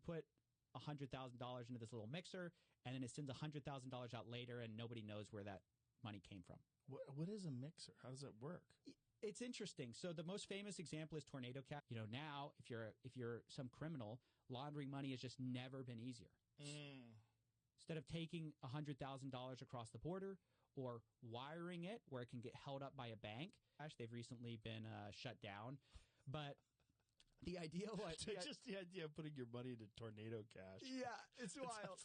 put $100,000 into this little mixer, and then it sends $100,000 out later, and nobody knows where that money came from. What is a mixer? How does it work? It's interesting. So the most famous example is Tornado Cash. Now if you're some criminal, laundering money has just never been easier. Instead of taking $100,000 across the border or wiring it where it can get held up by a bank, they've recently been shut down. But the idea was just the idea of putting your money into Tornado Cash. Yeah, it's wild.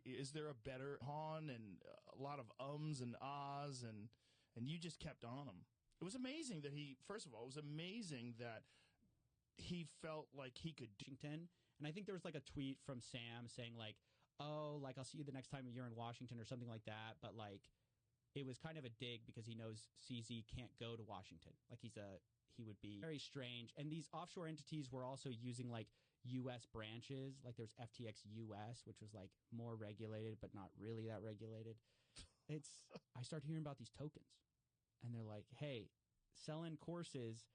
Is there a better pawn and a lot of ums and ahs and you just kept on them? It was amazing that he felt like he could do. Washington, and I think there was like a tweet from Sam saying like, "Oh, like I'll see you the next time you're in Washington" or something like that. But like, it was kind of a dig because he knows CZ can't go to Washington. Like he would be very strange. And these offshore entities were also using like U.S. branches. Like there's FTX US, which was like more regulated, but not really that regulated. I started hearing about these tokens, and they're like, hey, selling courses,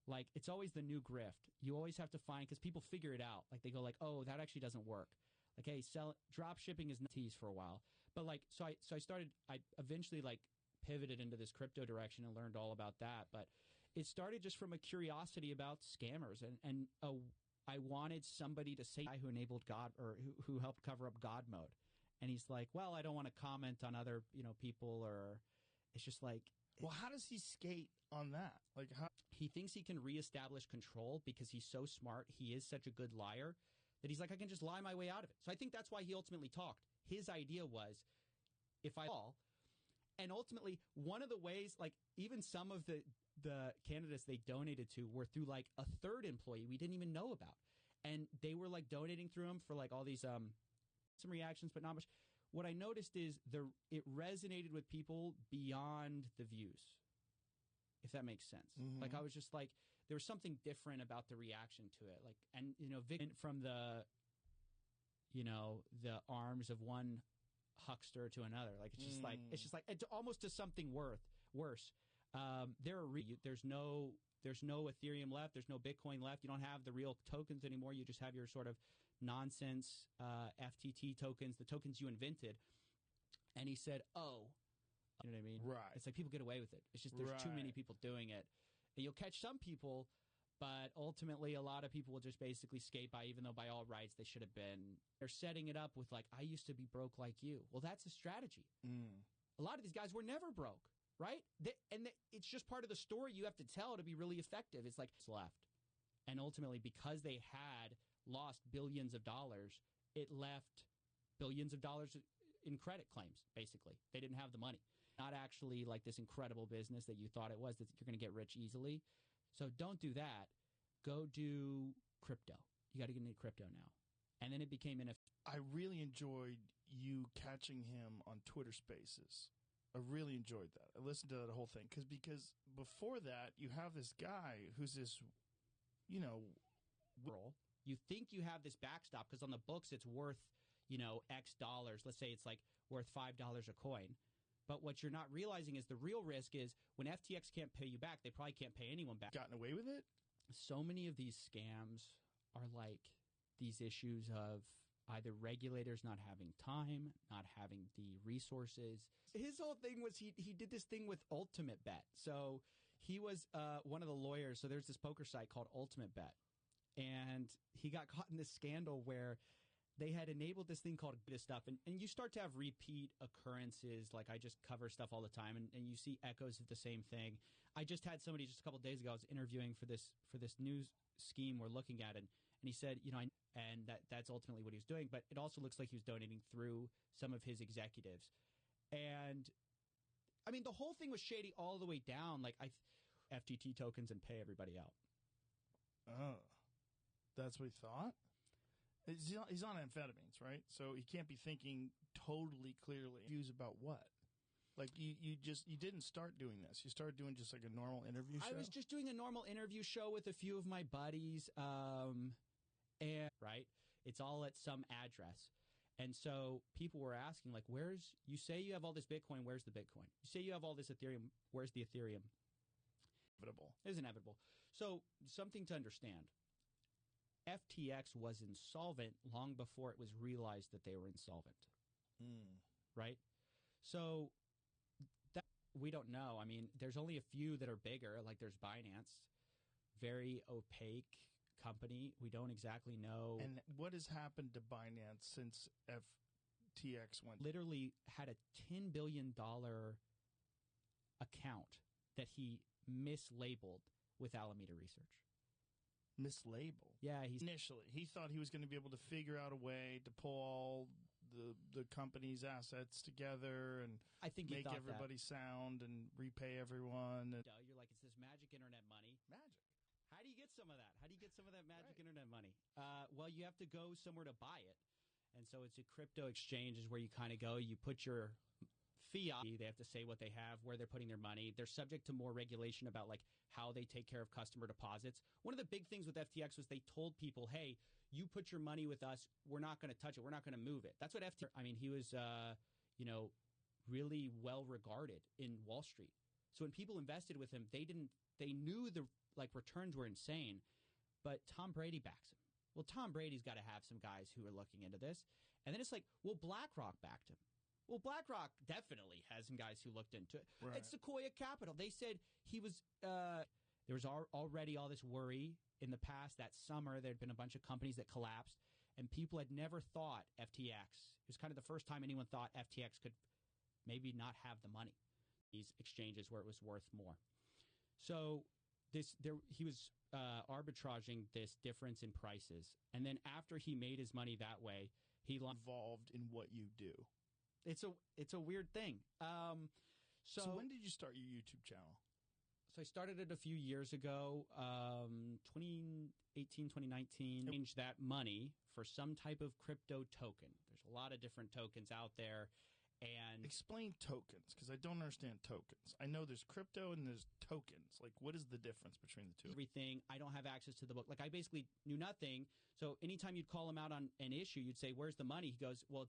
like it's always the new grift. You always have to find, because people figure it out. Like they go like, oh, that actually doesn't work. Like, hey, drop shipping is NFTs for a while. But like, so I eventually like pivoted into this crypto direction and learned all about that. But it started just from a curiosity about scammers, and I wanted somebody to say who enabled God, or who helped cover up God mode. And he's like, well, I don't want to comment on other people, or it's just like, well, how does he skate on that? Like, how he thinks he can reestablish control because he's so smart. He is such a good liar that he's like, I can just lie my way out of it. So I think that's why he ultimately talked. His idea was, if I fall. And ultimately, one of the ways, like even some of the candidates they donated to were through like a third employee we didn't even know about. And they were like donating through him for like all these some reactions, but not much. What I noticed is it resonated with people beyond the views, if that makes sense. Mm-hmm. Like I was just like, there was something different about the reaction to it. Like, and from the arms of one huckster to another, like it's just like it's almost to something worse. There's no Ethereum left, there's no Bitcoin left, you don't have the real tokens anymore, you just have your sort of nonsense FTT tokens, the tokens you invented. And he said, oh, you know what I mean? Right. It's like people get away with it. It's just there's too many people doing it, and you'll catch some people, but ultimately a lot of people will just basically skate by, even though by all rights they should have been. They're setting it up with like, I used to be broke like you. Well, that's a strategy. A lot of these guys were never broke, right? It's just part of the story you have to tell to be really effective. It's like it's left. And ultimately, because they had lost billions of dollars, it left billions of dollars in credit claims, basically. They didn't have the money. Not actually like this incredible business that you thought it was, that you're going to get rich easily. So don't do that. Go do crypto. You got to get into crypto now. And then it became NFT. I really enjoyed you catching him on Twitter Spaces. I really enjoyed that. I listened to that whole thing because before that, you have this guy who's this, you think you have this backstop because on the books it's worth, X dollars. Let's say it's like worth $5 a coin. But what you're not realizing is the real risk is when FTX can't pay you back, they probably can't pay anyone back. Gotten away with it? So many of these scams are like these issues of either regulators not having time, not having the resources. His whole thing was he did this thing with Ultimate Bet. So he was one of the lawyers. So there's this poker site called Ultimate Bet. And he got caught in this scandal where they had enabled this thing called this stuff. And you start to have repeat occurrences. Like I just cover stuff all the time, and you see echoes of the same thing. I just had somebody just a couple of days ago, I was interviewing for this news scheme we're looking at, and he said, and that's ultimately what he was doing. But it also looks like he was donating through some of his executives. And I mean, the whole thing was shady all the way down. Like FTT tokens and pay everybody out. Oh, that's what he thought? He's on amphetamines, right? So he can't be thinking totally clearly. Views about what? Like you didn't start doing this. You started doing just like a normal interview show? I was just doing a normal interview show with a few of my buddies. And right, it's all at some address. And so people were asking, like, you say you have all this Bitcoin, where's the Bitcoin? You say you have all this Ethereum, where's the Ethereum? Inevitable. It is inevitable. So something to understand. FTX was insolvent long before it was realized that they were insolvent. Right? So that we don't know. I mean, there's only a few that are bigger, like there's Binance, very opaque company. We don't exactly know. And what has happened to Binance since FTX went? Literally had a $10 billion account that he mislabeled with Alameda Research. Mislabeled? Yeah, initially he thought he was going to be able to figure out a way to pull all the company's assets together and I think make everybody sound and repay everyone. And you're like, it's this magic internet money. Magic. How do you get some of that? How do you get some of that magic internet money? Well, you have to go somewhere to buy it. And so it's a crypto exchange is where you kind of go. You put your fiat. They have to say what they have, where they're putting their money. They're subject to more regulation about like how they take care of customer deposits. One of the big things with FTX was they told people, hey, you put your money with us. We're not going to touch it. We're not going to move it. That's what FTX, I mean, he was, really well regarded in Wall Street. So when people invested with him, they knew the returns were insane, but Tom Brady backs him. Well, Tom Brady's got to have some guys who are looking into this. And then it's like, well, BlackRock backed him. Well, BlackRock definitely has some guys who looked into it. Right. It's Sequoia Capital. They said he was there was already all this worry in the past. That summer, there had been a bunch of companies that collapsed, and people had never thought FTX. It was kind of the first time anyone thought FTX could maybe not have the money. These exchanges where it was worth more. So he was arbitraging this difference in prices. And then after he made his money that way, he involved in what you do. It's a weird thing. So when did you start your YouTube channel? So I started it a few years ago, 2018, 2019. Changed that money for some type of crypto token. There's a lot of different tokens out there. And explain tokens, because I don't understand tokens. I know there's crypto and there's tokens. Like, what is the difference between the two? Everything. I don't have access to the book. Like, I basically knew nothing. So anytime you'd call him out on an issue, you'd say, where's the money? He goes, well,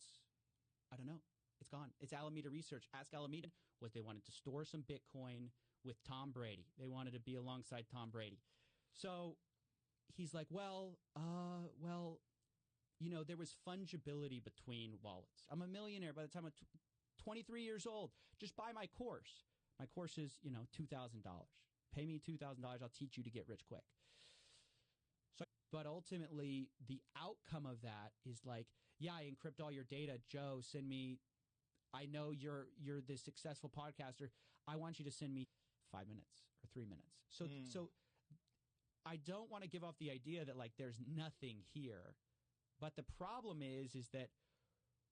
I don't know. It's gone. It's Alameda Research. Ask Alameda. What they wanted to store some Bitcoin with Tom Brady. They wanted to be alongside Tom Brady. So he's like, well, there was fungibility between wallets. I'm a millionaire by the time I'm 23 years old. Just buy my course. My course is, $2,000. Pay me $2,000. I'll teach you to get rich quick. So, but ultimately, the outcome of that is like, yeah, I encrypt all your data. Joe, send me. I know you're this successful podcaster. I want you to send me 5 minutes or 3 minutes. So I don't want to give off the idea that like there's nothing here. But the problem is that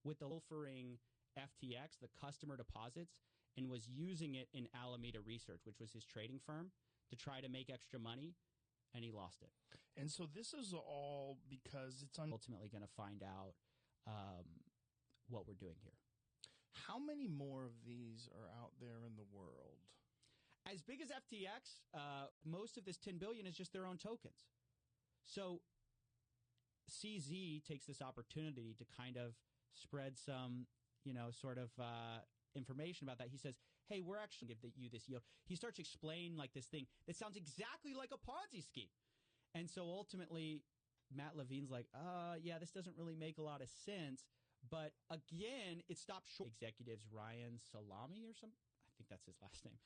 with the offering FTX, the customer deposits, and was using it in Alameda Research, which was his trading firm, to try to make extra money, and he lost it. And so this is all because it's ultimately going to find out what we're doing here. How many more of these are out there in the world? As big as FTX, most of this $10 billion is just their own tokens. So CZ takes this opportunity to kind of spread some, information about that. He says, hey, we're actually going to give you this yield. He starts explaining like this thing that sounds exactly like a Ponzi scheme. And so ultimately, Matt Levine's like, yeah, this doesn't really make a lot of sense. But again, it stopped short. Executives Ryan Salami or something. I think that's his last name.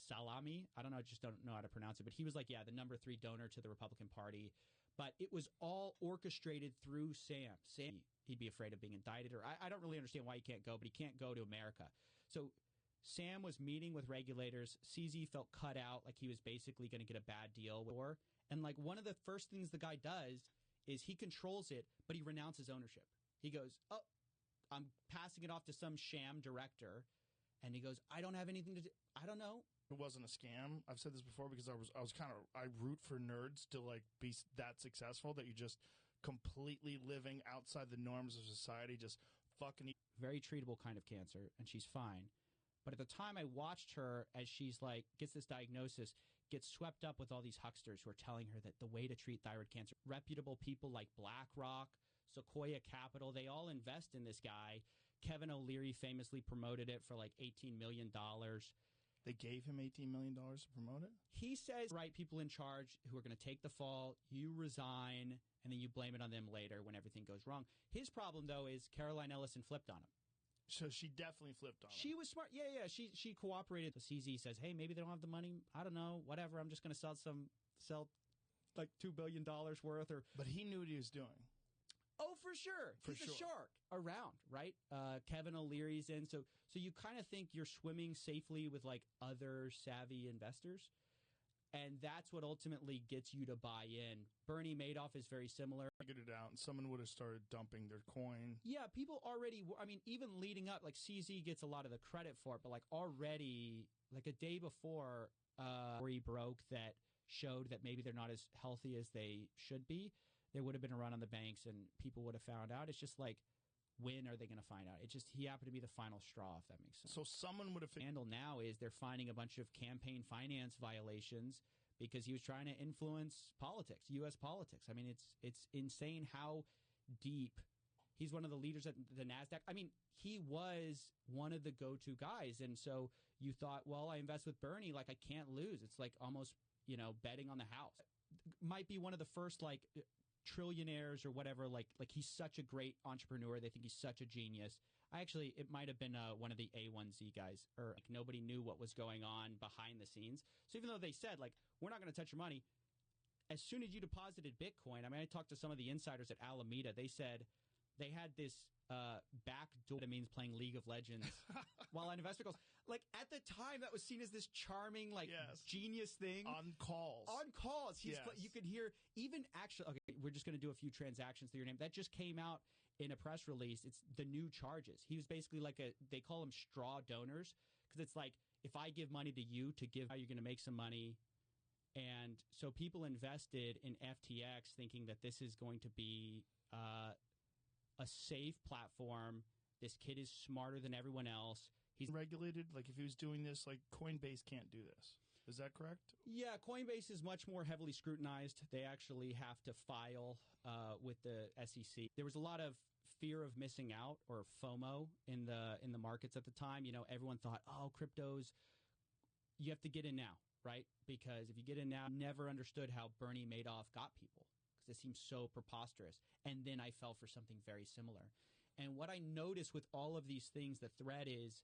Salami. I don't know. I just don't know how to pronounce it. But he was like, yeah, the number 3 donor to the Republican Party. But it was all orchestrated through Sam. He'd be afraid of being indicted. Or I don't really understand why he can't go, but he can't go to America. So Sam was meeting with regulators. CZ felt cut out, like he was basically going to get a bad deal. And like one of the first things the guy does is he controls it, but he renounces ownership. He goes, oh, I'm passing it off to some sham director. And he goes, I don't have anything to do. I don't know. It wasn't a scam. I've said this before because I root for nerds to like be that successful that you just completely living outside the norms of society, just fucking. Very treatable kind of cancer, and she's fine. But at the time I watched her as she's like, gets this diagnosis, gets swept up with all these hucksters who are telling her that the way to treat thyroid cancer, reputable people like BlackRock, Sequoia Capital, they all invest in this guy. Kevin O'Leary famously promoted it for like $18 million. They gave him $18 million to promote it? He says, right people in charge who are going to take the fall, you resign, and then you blame it on them later when everything goes wrong. His problem, though, is Caroline Ellison flipped on him. So she definitely flipped on him. She was smart. Yeah. She cooperated. So CZ says, hey, maybe they don't have the money. I don't know. Whatever. I'm just going to sell like $2 billion worth. But he knew what he was doing. Oh, for sure. He's a shark around, right? Kevin O'Leary's in. So you kind of think you're swimming safely with like other savvy investors. And that's what ultimately gets you to buy in. Bernie Madoff is very similar. Figured it out, and someone would have started dumping their coin. Yeah, people already, I mean, even leading up, like CZ gets a lot of the credit for it, but like already, like a day before, story broke that showed that maybe they're not as healthy as they should be, there would have been a run on the banks and people would have found out. It's just like, when are they going to find out? It just, he happened to be the final straw, if that makes sense. So someone would have... The handle now is they're finding a bunch of campaign finance violations because he was trying to influence politics, U.S. politics. I mean, it's insane how deep... He's one of the leaders at the NASDAQ. I mean, he was one of the go-to guys. And so you thought, well, I invest with Bernie, like I can't lose. It's like almost, betting on the house. Might be one of the first, like... trillionaires or whatever, like he's such a great entrepreneur. They think he's such a genius. It might have been one of the A1Z guys, or like nobody knew what was going on behind the scenes. So even though they said like, we're not going to touch your money, as soon as you deposited Bitcoin, I mean, I talked to some of the insiders at Alameda. They said they had this back door that means playing League of Legends while on investment calls. Like at the time, that was seen as this charming, like genius thing. On calls. You could hear even actually. Okay, we're just going to do a few transactions through your name. That just came out in a press release. It's the new charges. He was basically like they call them straw donors because it's like if I give money to you to give, how you're going to make some money. And so people invested in FTX thinking that this is going to be a safe platform. This kid is smarter than everyone else. He's regulated. Like if he was doing this, like Coinbase can't do this. Is that correct? Yeah, Coinbase is much more heavily scrutinized. They actually have to file with the SEC. There was a lot of fear of missing out, or FOMO, in the markets at the time. Everyone thought, oh, cryptos, you have to get in now, right? Because if you get in now, never understood how Bernie Madoff got people because it seems so preposterous. And then I fell for something very similar. And what I noticed with all of these things, the thread is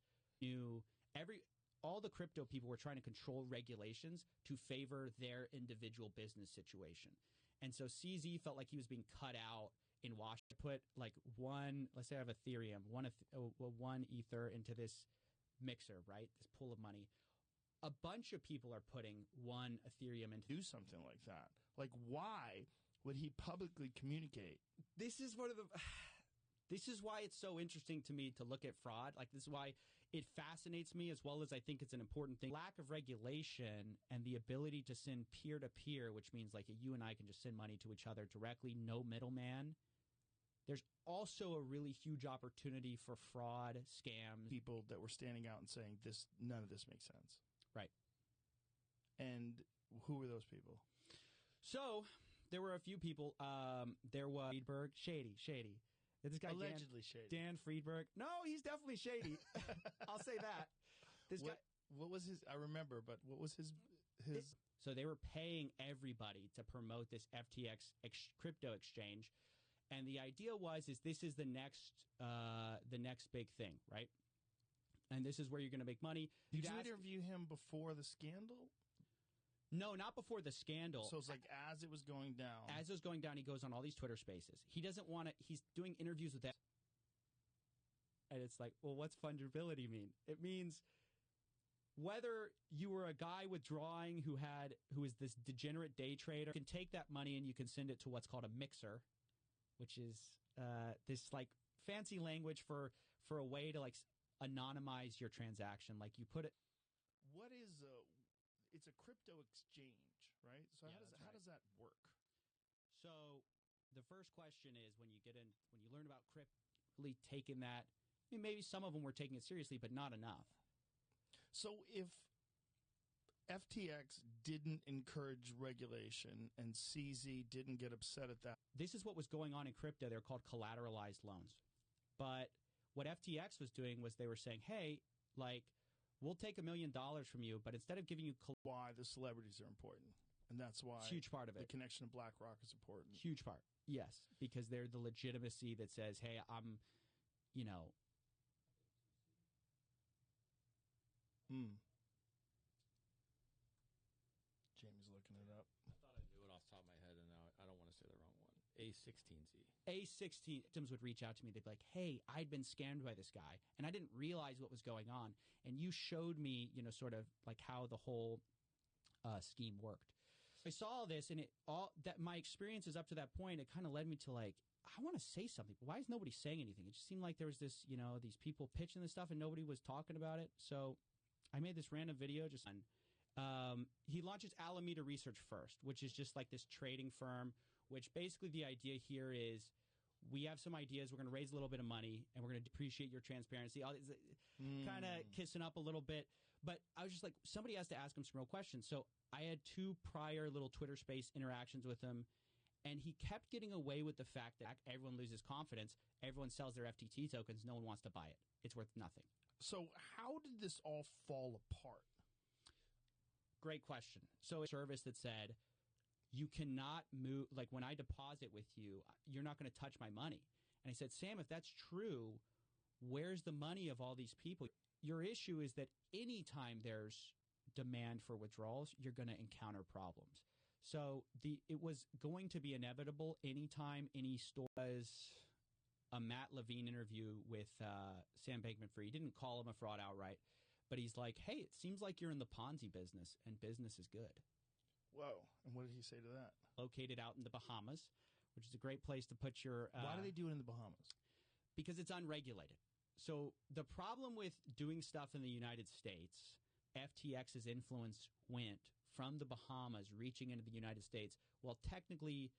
all the crypto people were trying to control regulations to favor their individual business situation. And so CZ felt like he was being cut out in Washington. Put like let's say I have Ethereum, one Ether into this mixer, right? This pool of money. A bunch of people are putting one Ethereum into... Do something like that. Like, why would he publicly communicate? This is one of the... This is why it's so interesting to me to look at fraud. Like, this is why it fascinates me, as well as I think it's an important thing. Lack of regulation and the ability to send peer-to-peer, which means like you and I can just send money to each other directly, no middleman. There's also a really huge opportunity for fraud, scams. People that were standing out and saying, none of this makes sense. Right. And who were those people? So there were a few people. There was Friedberg, shady. This guy allegedly shady. Dan Friedberg. No, he's definitely shady. I'll say that. What was his? I remember, but what was his? So they were paying everybody to promote this FTX crypto exchange, and the idea is this is the next big thing, right? And this is where you're going to make money. Did you interview him before the scandal? No, not before the scandal. So it's like as it was going down. As it was going down, he goes on all these Twitter spaces. He doesn't want to... He's doing interviews with that. And it's like, well, what's fungibility mean? It means whether you were a guy withdrawing who is this degenerate day trader, you can take that money and you can send it to what's called a mixer, which is this like fancy language for a way to like anonymize your transaction. Like you put it... What is... It's a crypto exchange, right? So yeah, how does that work? So the first question is when you learn about crypto, really taking that, I mean, maybe some of them were taking it seriously, but not enough. So if FTX didn't encourage regulation and CZ didn't get upset at that. This is what was going on in crypto. They're called collateralized loans. But what FTX was doing was they were saying, hey, like, we'll take $1 million from you, but instead of giving you why the celebrities are important, and that's why huge part of it. The connection to BlackRock is important. Huge part, yes, because they're the legitimacy that says, hey, I'm, you know. Jamie's looking it up. I thought I knew it off the top of my head, and now I don't want to say the wrong one. A16Z. A16 victims would reach out to me. They'd be like, hey, I'd been scammed by this guy, and I didn't realize what was going on. And you showed me, you know, sort of like how the whole scheme worked. I saw all this, and my experiences up to that point, it kind of led me to like, I want to say something, but why is nobody saying anything? It just seemed like there was this, you know, these people pitching this stuff, and nobody was talking about it. So I made this random video just on. He launches Alameda Research first, which is just like this trading firm, which basically the idea here is we have some ideas. We're going to raise a little bit of money, and we're going to depreciate your transparency. Kind of kissing up a little bit. But I was just like, somebody has to ask him some real questions. So I had 2 prior little Twitter space interactions with him, and he kept getting away with the fact that everyone loses confidence. Everyone sells their FTT tokens. No one wants to buy it. It's worth nothing. So how did this all fall apart? Great question. So a service that said, you cannot move, like when I deposit with you, you're not going to touch my money. And I said, Sam, if that's true, where's the money of all these people? Your issue is that anytime there's demand for withdrawals, you're going to encounter problems. So it was going to be inevitable anytime any store was a Matt Levine interview with Sam Bankman-Fried. He didn't call him a fraud outright, but he's like, hey, it seems like you're in the Ponzi business, and business is good. Whoa. And what did he say to that? Located out in the Bahamas, which is a great place to put your... Why do they do it in the Bahamas? Because it's unregulated. So the problem with doing stuff in the United States, FTX's influence went from the Bahamas reaching into the United States while technically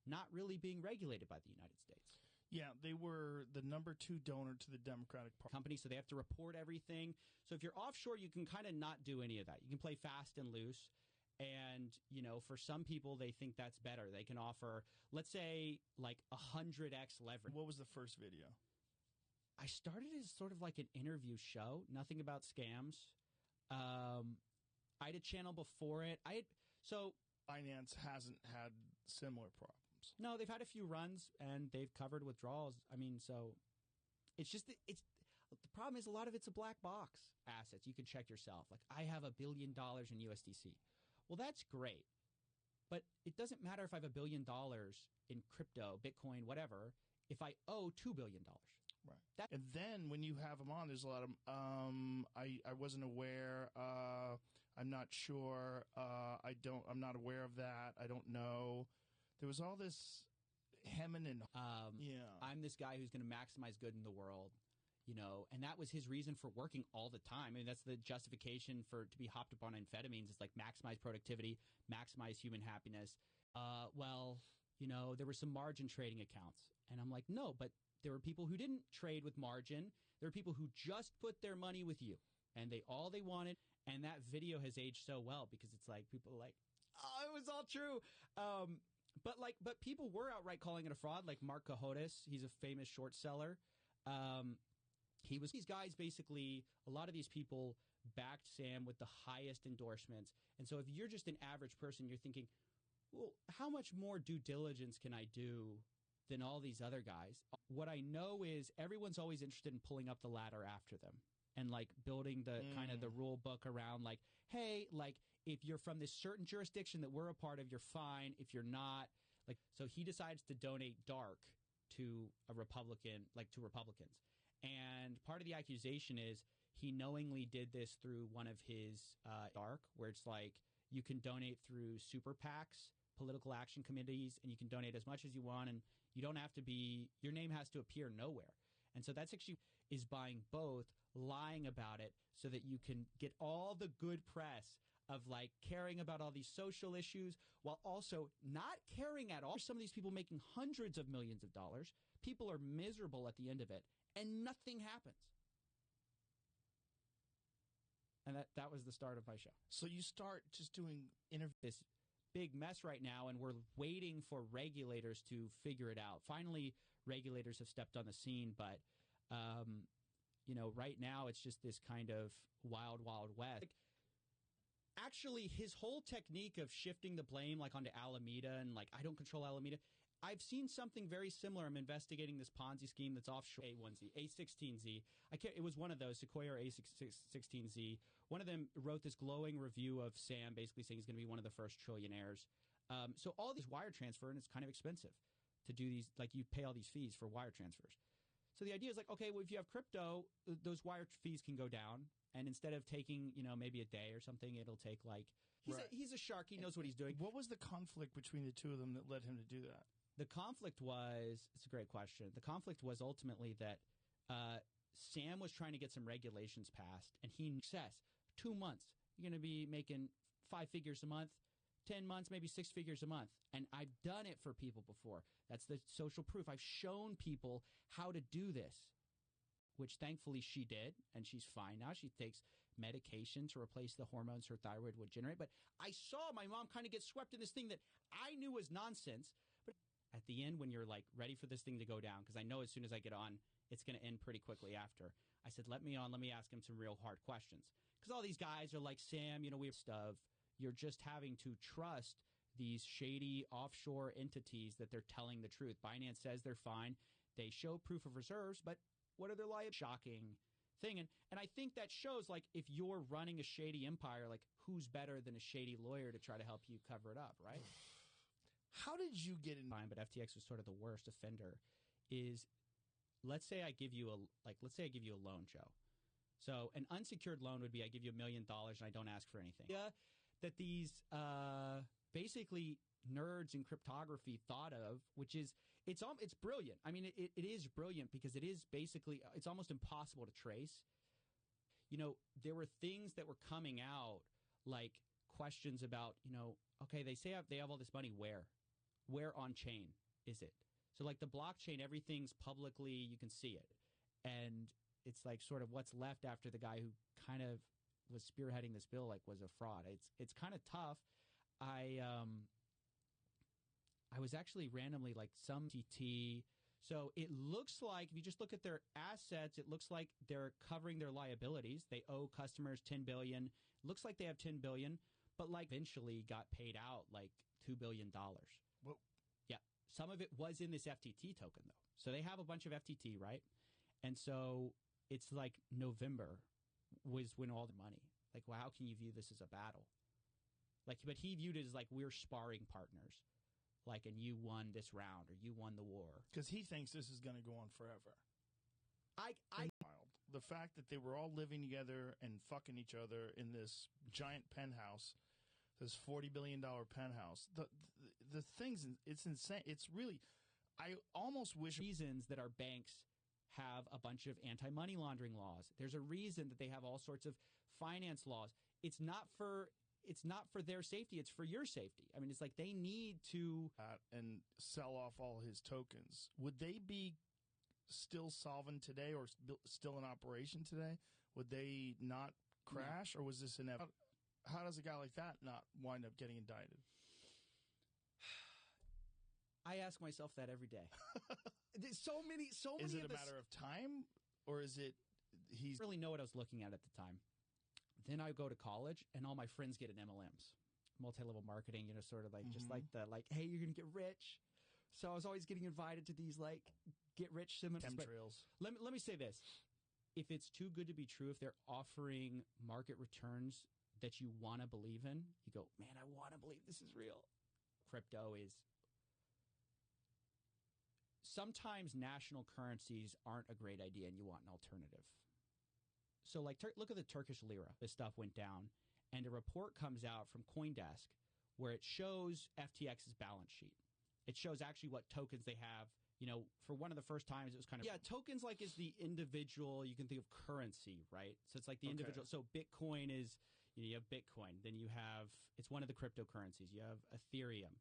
not really being regulated by the United States. Yeah, they were the number 2 donor to the Democratic Party. Company, so they have to report everything. So if you're offshore, you can kind of not do any of that. You can play fast and loose. And, you know, for some people, they think that's better. They can offer, let's say, like 100x leverage. What was the first video? I started as sort of like an interview show, nothing about scams. I had a channel before it. Binance hasn't had similar problems. No, they've had a few runs, and they've covered withdrawals. I mean, so it's just the problem is a lot of it's a black box assets. You can check yourself. Like, I have $1 billion in USDC. Well, that's great, but it doesn't matter if I have $1 billion in crypto, Bitcoin, whatever, if I owe $2 billion. Right. And then when you have them on, there's a lot of, I wasn't aware, I'm not sure, I'm not aware of that, I don't know. There was all this hemming and I'm this guy who's going to maximize good in the world, you know, and that was his reason for working all the time. I mean, that's the justification to be hopped up on amphetamines. It's like maximize productivity, maximize human happiness. Well, you know, there were some margin trading accounts, and I'm like, no, but there were people who didn't trade with margin. There were people who just put their money with you, and all they wanted. And that video has aged so well because it's like people are like, oh, it was all true. But people were outright calling it a fraud. Like Mark Cohodes, he's a famous short seller. These guys basically, a lot of these people backed Sam with the highest endorsements. And so if you're just an average person, you're thinking, well, how much more due diligence can I do than all these other guys? What I know is everyone's always interested in pulling up the ladder after them and like building the kind of the rule book around like, hey, like if you're from this certain jurisdiction that we're a part of, you're fine. If you're not, like, so he decides to donate dark to a Republican, like to Republicans. And part of the accusation is he knowingly did this through one of his dark, where it's like you can donate through super PACs, political action committees, and you can donate as much as you want, and you don't have to be, your name has to appear nowhere. And so that's actually is buying both, lying about it so that you can get all the good press of like caring about all these social issues while also not caring at all. Some of these people making hundreds of millions of dollars. People are miserable at the end of it, and nothing happens. And that was the start of my show. So you start just doing interviews. This big mess right now, and we're waiting for regulators to figure it out. Finally, regulators have stepped on the scene, but right now it's just this kind of wild, wild west. Actually, his whole technique of shifting the blame like onto Alameda and like I don't control Alameda. I've seen something very similar. I'm investigating this Ponzi scheme that's offshore. A1Z, A16Z. It was one of those, Sequoia or A16Z. One of them wrote this glowing review of Sam, basically saying he's going to be one of the first trillionaires. So all these wire transfer, and it's kind of expensive to do these. Like you pay all these fees for wire transfers. So the idea is like, okay, well, if you have crypto, those wire fees can go down. And instead of taking, maybe a day or something, it'll take like he's a shark. He knows what he's doing. What was the conflict between the two of them that led him to do that? The conflict was, it's a great question. The conflict was ultimately that Sam was trying to get some regulations passed, and he says, 2 months, you're going to be making 5 figures a month, 10 months, maybe 6 figures a month. And I've done it for people before. That's the social proof. I've shown people how to do this, which thankfully she did, and she's fine now. She takes medication to replace the hormones her thyroid would generate. But I saw my mom kind of get swept in this thing that I knew was nonsense. But at the end, when you're like ready for this thing to go down, because I know as soon as I get on, it's going to end pretty quickly after. I said, let me on. Let me ask him some real hard questions. Because all these guys are like, Sam, we're stuff. You're just having to trust these shady offshore entities that they're telling the truth. Binance says they're fine. They show proof of reserves, but what are their liabilities? Shocking thing. And I think that shows, like, if you're running a shady empire, like, who's better than a shady lawyer to try to help you cover it up, right? How did you get in? But FTX was sort of the worst offender. Is let's say I give you a loan, Joe. So an unsecured loan would be I give you $1 million and I don't ask for anything. Yeah, that these basically nerds in cryptography thought of, which is it's brilliant. I mean, it is brilliant because it is basically it's almost impossible to trace. There were things that were coming out like questions about okay, they say they have all this money, where on chain is it? So like the blockchain, everything's publicly, you can see it. And it's like sort of what's left after the guy who kind of was spearheading this bill like was a fraud. It's kind of tough. I was actually randomly like some TT. So it looks like if you just look at their assets, it looks like they're covering their liabilities. They owe customers $10 billion. Looks like they have $10 billion, but like eventually got paid out like $2 billion. Whoa. Yeah. Some of it was in this FTT token though. So they have a bunch of FTT, right? And so it's like November was when all the money. Like, well, how can you view this as a battle? Like, but he viewed it as like we're sparring partners. Like, and you won this round or you won the war. Because he thinks this is going to go on forever. Wild. The fact that they were all living together and fucking each other in this giant penthouse, this $40 billion penthouse. The things, it's insane. It's really, I almost wish. Reasons that our banks have a bunch of anti-money laundering laws. There's a reason that they have all sorts of finance laws. It's not for their safety. It's for your safety. I mean, it's like they need to and sell off all his tokens. Would they be still solvent today or still in operation today? Would they not crash, or was this inevitable? How does a guy like that not wind up getting indicted? I ask myself that every day. There's so many. Is it a matter of time, or is it he's really know what I was looking at the time? Then I go to college, and all my friends get an MLMs, multi-level marketing. Sort of like just like the hey, you're gonna get rich. So I was always getting invited to these like get rich seminars. Chemtrails. Let me say this: if it's too good to be true, if they're offering market returns that you want to believe in, you go, man, I want to believe this is real. Crypto is. Sometimes national currencies aren't a great idea, and you want an alternative. So, like, look at the Turkish lira. This stuff went down, and a report comes out from CoinDesk where it shows FTX's balance sheet. It shows actually what tokens they have. For one of the first times, it was kind of tokens like is the individual. You can think of currency, right? So it's like the individual. So Bitcoin is you have Bitcoin. Then you have it's one of the cryptocurrencies. You have Ethereum.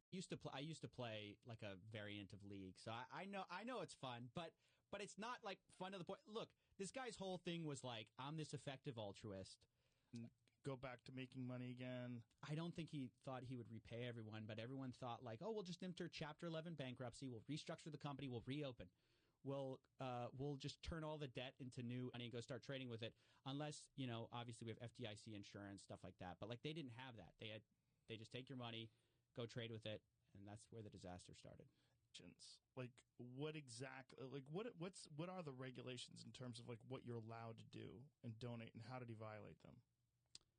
I used to play like a variant of League, so I know it's fun, but it's not like fun to the point. Look, this guy's whole thing was like, I'm this effective altruist. Go back to making money again. I don't think he thought he would repay everyone, but everyone thought like, oh, we'll just enter Chapter 11 bankruptcy. We'll restructure the company. We'll reopen. we'll just turn all the debt into new money and go start trading with it. Unless, obviously we have FDIC insurance, stuff like that. But like they didn't have that. They just take your money, go trade with it, and that's where the disaster started. Like what exactly? Like what are the regulations in terms of like what you're allowed to do and donate, and how did he violate them?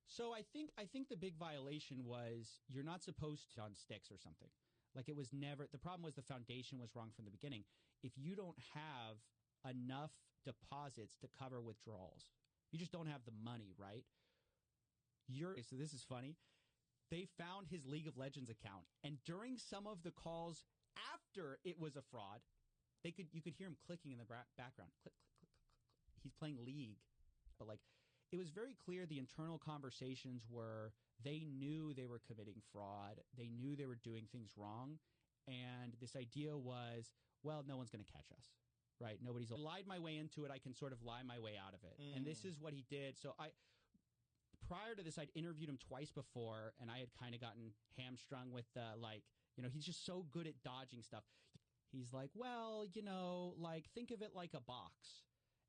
So I think the big violation was you're not supposed to on sticks or something. Like it was never. The problem was the foundation was wrong from the beginning. If you don't have enough deposits to cover withdrawals, you just don't have the money, right? So this is funny. They found his League of Legends account, and during some of the calls after it was a fraud, you could hear him clicking in the background. Click, click, click, click, click. He's playing League. But like it was very clear the internal conversations were they knew they were committing fraud. They knew they were doing things wrong. And this idea was, well, no one's going to catch us, right? I lied my way into it. I can sort of lie my way out of it. And this is what he did. So prior to this, I'd interviewed him twice before, and I had kind of gotten hamstrung with he's just so good at dodging stuff. He's like, well, like think of it like a box.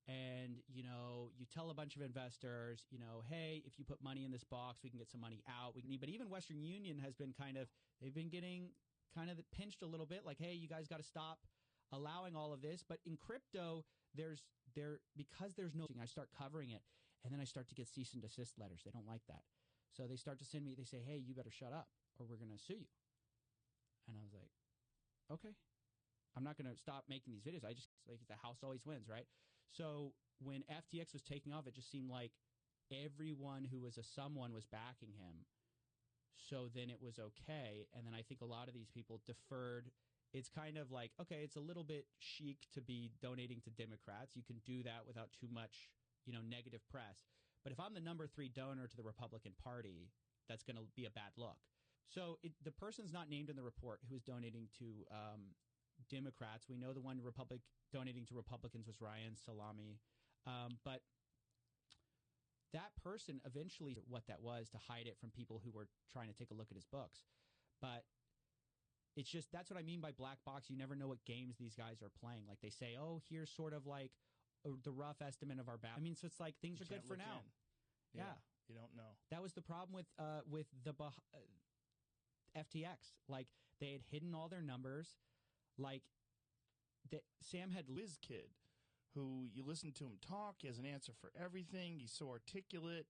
And, you tell a bunch of investors, hey, if you put money in this box, we can get some money out. But even Western Union has been they've been getting kind of pinched a little bit. Like, hey, you guys got to stop allowing all of this. But in crypto, because there's no, I start covering it. And then I start to get cease and desist letters. They don't like that. So they start to send me, they say, hey, you better shut up or we're going to sue you. And I was like, okay. I'm not going to stop making these videos. The house always wins, right? So when FTX was taking off, it just seemed like everyone who was someone was backing him. So then it was okay. And then I think a lot of these people deferred. It's kind of like, okay, it's a little bit chic to be donating to Democrats. You can do that without too much, negative press. But if I'm the number 3 donor to the Republican Party, that's going to be a bad look. So the person's not named in the report who is donating to Democrats. We know the one donating to Republicans was Ryan Salami. But that person eventually, what that was to hide it from people who were trying to take a look at his books. But it's just, that's what I mean by black box. You never know what games these guys are playing. Like they say, oh, here's sort of like the rough estimate of our balance. I mean, so it's like things are good for now. Yeah. You don't know. That was the problem with the FTX. Like they had hidden all their numbers. Like Sam had Liz kid who you listen to him talk. He has an answer for everything. He's so articulate.